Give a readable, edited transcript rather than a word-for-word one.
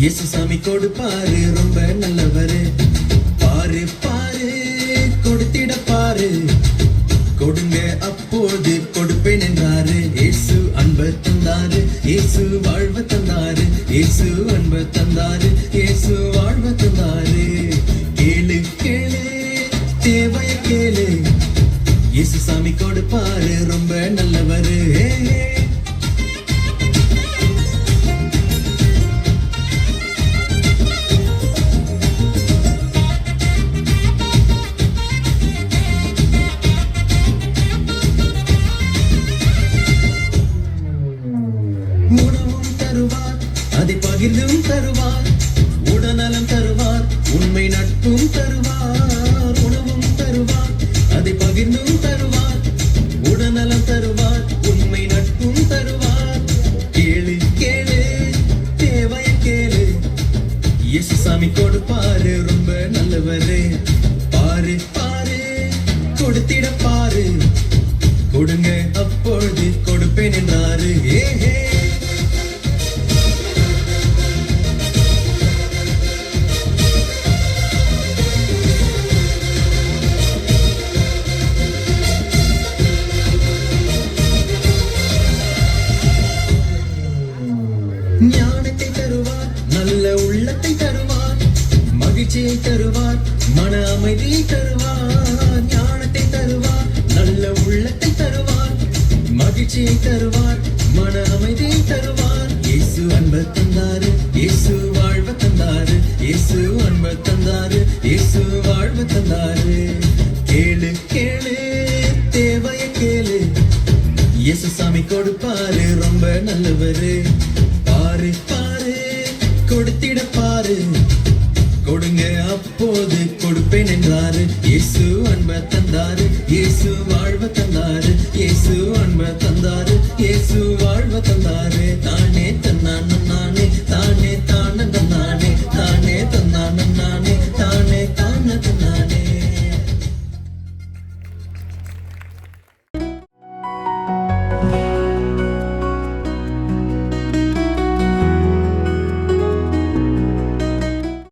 இயேசு சாமி கொடுப்பாரு, ரொம்ப நல்லவரு. பாரு பாரு கொடுத்திட பாரு, கொடுங்க அப்போது கொடுப்பேன் என்றாரு. இயேசு அன்பை தந்தாரு, இயேசு வாழ்வை தந்தாரு, இயேசு அன்பை தந்தாரு, இயேசு வாழ்வை தந்தாரு. கேளு கேளு தேவைய கேளு, இயேசு சாமி கொடுப்பாரு, ரொம்ப நல்லவரு. உணவும் தருவார், அதை பகிர்ந்தும் தருவார், உடல்நலம் தருவார், உண்மை நட்பும் தருவார். உணவும் தருவார், அதை பகிர்ந்தும் தருவார், உடல்நலம் தருவார், உண்மை நட்பும் தருவார். கேளு கேளு தேவைய கேளு, இயேசு சாமி கொடுப்பாரு, ரொம்ப நல்லவரு. பாரு பாரு கொடுத்திட பாரு, கொடுங்க அப்பொழுது கொடுப்பேன் என்றாரு. ஏஹே ஞானத்தை தருவார், நல்ல உள்ளத்தை தருவார், மகிழ்ச்சியை தருவார், மன அமைதியை தருவார். ஞானத்தை தருவார், நல்ல உள்ளத்தை தருவார், மகிழ்ச்சியை தருவார், மன அமைதியை தருவார். இயேசு அன்பை தந்தாரு, இயேசு வாழ்வை தந்தாரு, இயேசு அன்பை தந்தாரு, இயேசு வாழ்வை தந்தாரு. கேளு கேளு தேவைய கேளு, இயேசு சாமி கொடுப்பாரு, ரொம்ப நல்லவரு. பாரு பாரு கொடுத்திட பாரு, கொடுங்க அப்போது கொடுப்பேன் என்றாரு. இயேசு அன்பை தந்தாரு, இயேசு